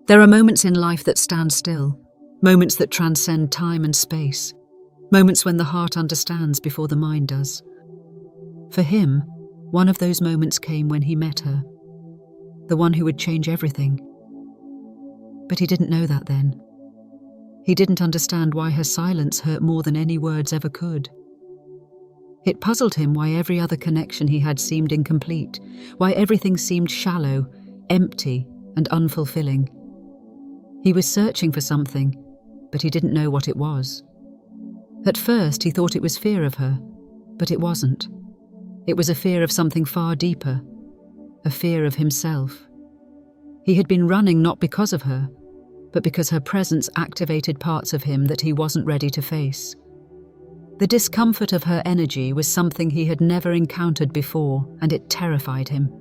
There are moments in life that stand still, moments that transcend time and space, moments when the heart understands before the mind does. For him, one of those moments came when he met her, the one who would change everything. But he didn't know that then. He didn't understand why her silence hurt more than any words ever could. It puzzled him why every other connection he had seemed incomplete, why everything seemed shallow, empty, and unfulfilling. He was searching for something, but he didn't know what it was. At first, he thought it was fear of her, but it wasn't. It was a fear of something far deeper, a fear of himself. He had been running not because of her, but because her presence activated parts of him that he wasn't ready to face. The discomfort of her energy was something he had never encountered before, and it terrified him.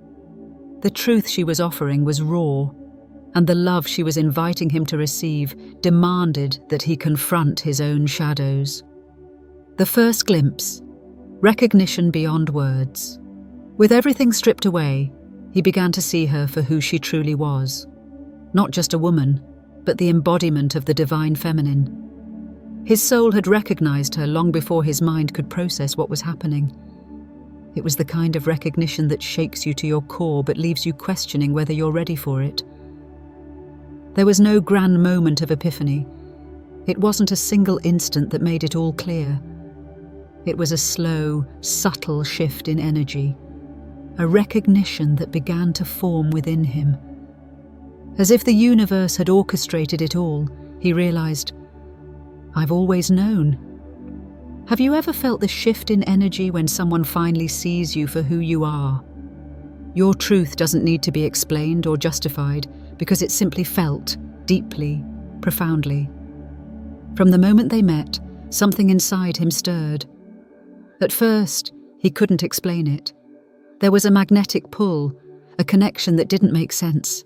The truth she was offering was raw, and the love she was inviting him to receive demanded that he confront his own shadows. The first glimpse, recognition beyond words. With everything stripped away, he began to see her for who she truly was. Not just a woman, but the embodiment of the divine feminine. His soul had recognized her long before his mind could process what was happening. It was the kind of recognition that shakes you to your core but leaves you questioning whether you're ready for it. There was no grand moment of epiphany. It wasn't a single instant that made it all clear. It was a slow, subtle shift in energy, a recognition that began to form within him. As if the universe had orchestrated it all, he realized, I've always known. Have you ever felt the shift in energy when someone finally sees you for who you are? Your truth doesn't need to be explained or justified because it's simply felt, deeply, profoundly. From the moment they met, something inside him stirred. At first, he couldn't explain it. There was a magnetic pull, a connection that didn't make sense,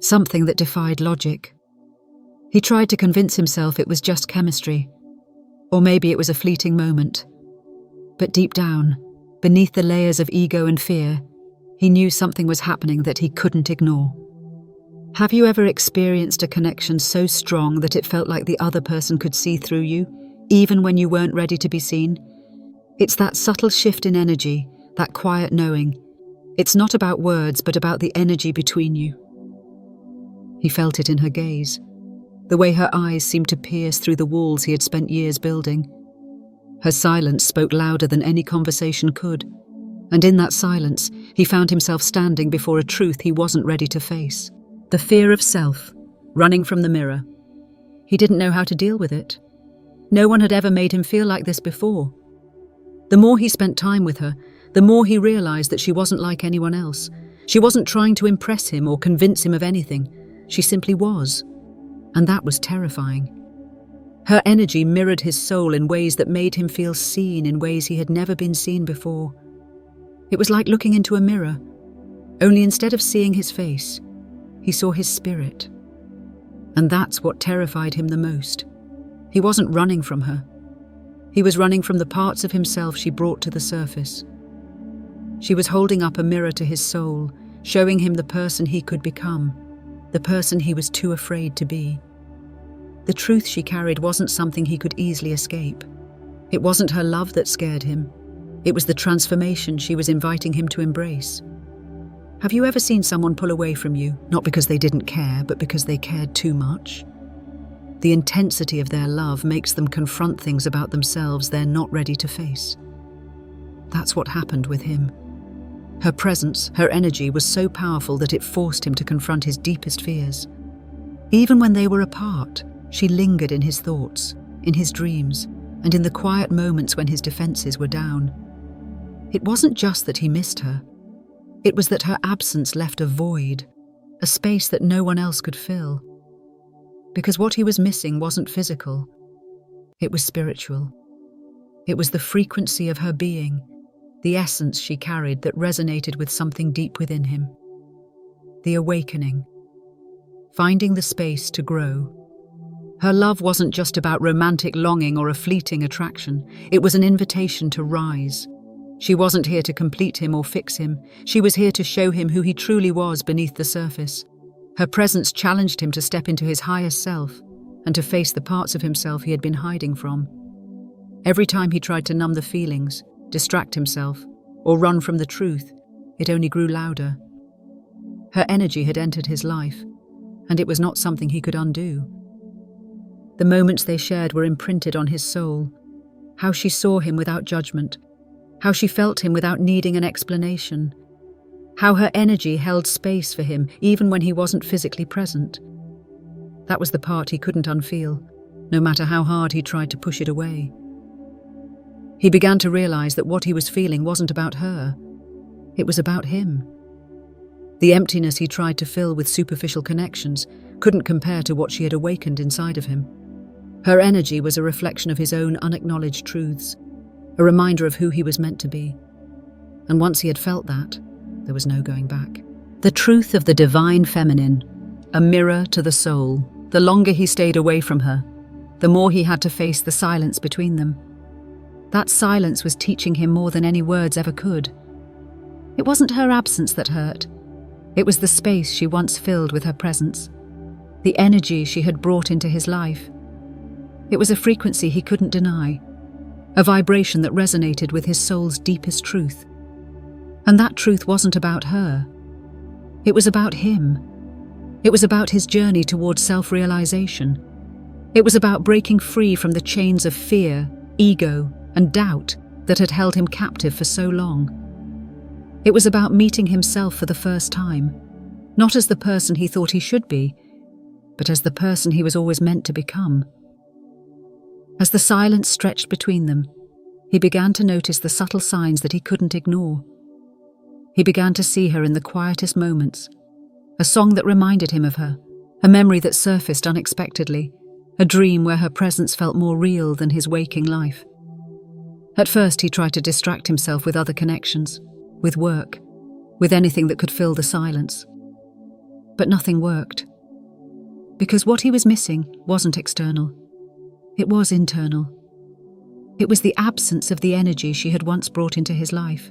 something that defied logic. He tried to convince himself it was just chemistry, or maybe it was a fleeting moment. But deep down, beneath the layers of ego and fear, he knew something was happening that he couldn't ignore. Have you ever experienced a connection so strong that it felt like the other person could see through you, even when you weren't ready to be seen? It's that subtle shift in energy, that quiet knowing. It's not about words, but about the energy between you. He felt it in her gaze, the way her eyes seemed to pierce through the walls he had spent years building. Her silence spoke louder than any conversation could, and in that silence, he found himself standing before a truth he wasn't ready to face. The fear of self, running from the mirror. He didn't know how to deal with it. No one had ever made him feel like this before. The more he spent time with her, the more he realized that she wasn't like anyone else. She wasn't trying to impress him or convince him of anything. She simply was. And that was terrifying. Her energy mirrored his soul in ways that made him feel seen in ways he had never been seen before. It was like looking into a mirror, only instead of seeing his face, he saw his spirit. And that's what terrified him the most. He wasn't running from her. He was running from the parts of himself she brought to the surface. She was holding up a mirror to his soul, showing him the person he could become, the person he was too afraid to be. The truth she carried wasn't something he could easily escape. It wasn't her love that scared him. It was the transformation she was inviting him to embrace. Have you ever seen someone pull away from you, not because they didn't care, but because they cared too much? The intensity of their love makes them confront things about themselves they're not ready to face. That's what happened with him. Her presence, her energy was so powerful that it forced him to confront his deepest fears. Even when they were apart, she lingered in his thoughts, in his dreams, and in the quiet moments when his defenses were down. It wasn't just that he missed her. It was that her absence left a void, a space that no one else could fill. Because what he was missing wasn't physical. It was spiritual. It was the frequency of her being, the essence she carried that resonated with something deep within him. The awakening. Finding the space to grow. Her love wasn't just about romantic longing or a fleeting attraction. It was an invitation to rise. She wasn't here to complete him or fix him. She was here to show him who he truly was beneath the surface. Her presence challenged him to step into his highest self and to face the parts of himself he had been hiding from. Every time he tried to numb the feelings, distract himself, or run from the truth, it only grew louder. Her energy had entered his life, and it was not something he could undo. The moments they shared were imprinted on his soul, how she saw him without judgment, how she felt him without needing an explanation, how her energy held space for him even when he wasn't physically present. That was the part he couldn't unfeel, no matter how hard he tried to push it away. He began to realize that what he was feeling wasn't about her. It was about him. The emptiness he tried to fill with superficial connections couldn't compare to what she had awakened inside of him. Her energy was a reflection of his own unacknowledged truths, a reminder of who he was meant to be. And once he had felt that, there was no going back. The truth of the divine feminine, a mirror to the soul. The longer he stayed away from her, the more he had to face the silence between them. That silence was teaching him more than any words ever could. It wasn't her absence that hurt. It was the space she once filled with her presence, the energy she had brought into his life. It was a frequency he couldn't deny, a vibration that resonated with his soul's deepest truth. And that truth wasn't about her. It was about him. It was about his journey towards self-realization. It was about breaking free from the chains of fear, ego, and doubt that had held him captive for so long. It was about meeting himself for the first time, not as the person he thought he should be, but as the person he was always meant to become. As the silence stretched between them, he began to notice the subtle signs that he couldn't ignore. He began to see her in the quietest moments, a song that reminded him of her, a memory that surfaced unexpectedly, a dream where her presence felt more real than his waking life. At first he tried to distract himself with other connections, with work, with anything that could fill the silence. But nothing worked. Because what he was missing wasn't external. It was internal. It was the absence of the energy she had once brought into his life.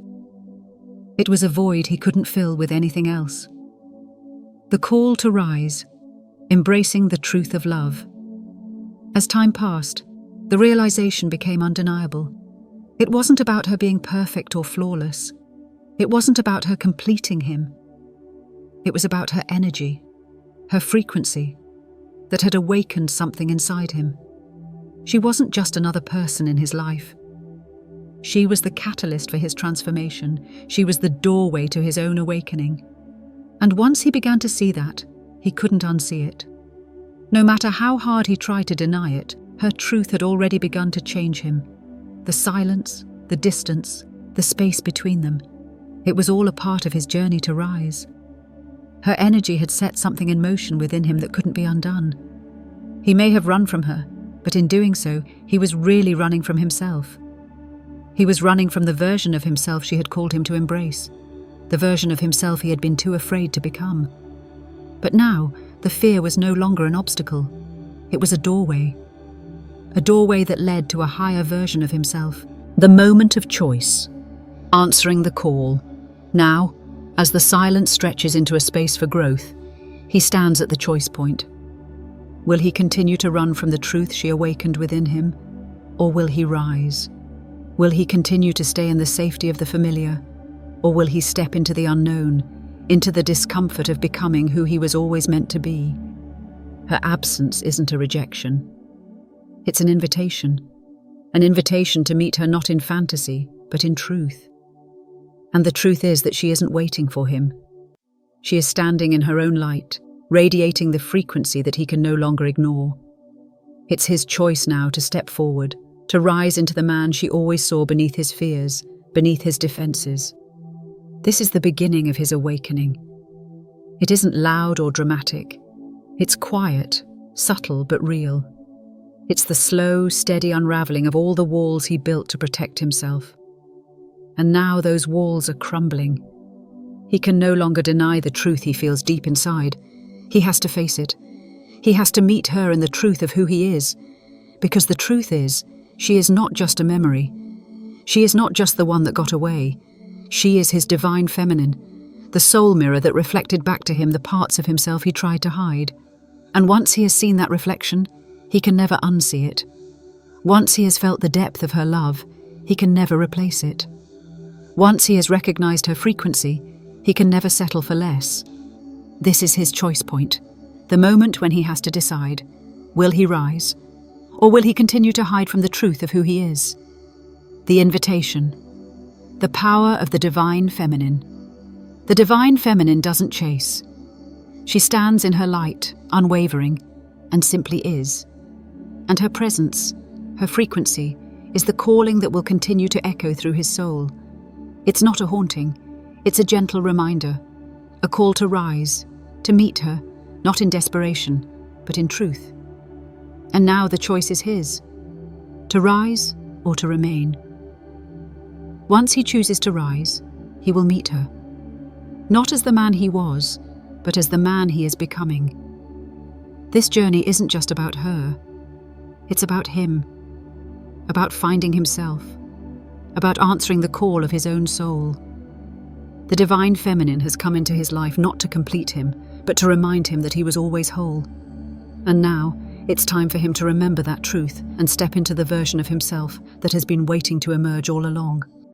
It was a void he couldn't fill with anything else. The call to rise, embracing the truth of love. As time passed, the realization became undeniable. It wasn't about her being perfect or flawless. It wasn't about her completing him. It was about her energy, her frequency, that had awakened something inside him. She wasn't just another person in his life. She was the catalyst for his transformation. She was the doorway to his own awakening. And once he began to see that, he couldn't unsee it. No matter how hard he tried to deny it, her truth had already begun to change him. The silence, the distance, the space between them. It was all a part of his journey to rise. Her energy had set something in motion within him that couldn't be undone. He may have run from her, but in doing so, he was really running from himself. He was running from the version of himself she had called him to embrace, the version of himself he had been too afraid to become. But now, the fear was no longer an obstacle. It was a doorway that led to a higher version of himself. The moment of choice, answering the call. Now, as the silence stretches into a space for growth, he stands at the choice point. Will he continue to run from the truth she awakened within him, or will he rise? Will he continue to stay in the safety of the familiar, or will he step into the unknown, into the discomfort of becoming who he was always meant to be? Her absence isn't a rejection. It's an invitation to meet her not in fantasy, but in truth. And the truth is that she isn't waiting for him. She is standing in her own light, radiating the frequency that he can no longer ignore. It's his choice now to step forward, to rise into the man she always saw beneath his fears, beneath his defenses. This is the beginning of his awakening. It isn't loud or dramatic. It's quiet, subtle but real. It's the slow, steady unraveling of all the walls he built to protect himself. And now those walls are crumbling. He can no longer deny the truth he feels deep inside. He has to face it. He has to meet her in the truth of who he is. Because the truth is, she is not just a memory. She is not just the one that got away. She is his divine feminine, the soul mirror that reflected back to him the parts of himself he tried to hide. And once he has seen that reflection, he can never unsee it. Once he has felt the depth of her love, he can never replace it. Once he has recognized her frequency, he can never settle for less. This is his choice point, the moment when he has to decide, will he rise, or will he continue to hide from the truth of who he is? The invitation. The power of the divine feminine. The divine feminine doesn't chase. She stands in her light, unwavering, and simply is. And her presence, her frequency, is the calling that will continue to echo through his soul. It's not a haunting, it's a gentle reminder, a call to rise, to meet her, not in desperation, but in truth. And now the choice is his, to rise or to remain. Once he chooses to rise, he will meet her, not as the man he was, but as the man he is becoming. This journey isn't just about her, it's about him, about finding himself, about answering the call of his own soul. The divine feminine has come into his life not to complete him, but to remind him that he was always whole. And now, it's time for him to remember that truth and step into the version of himself that has been waiting to emerge all along.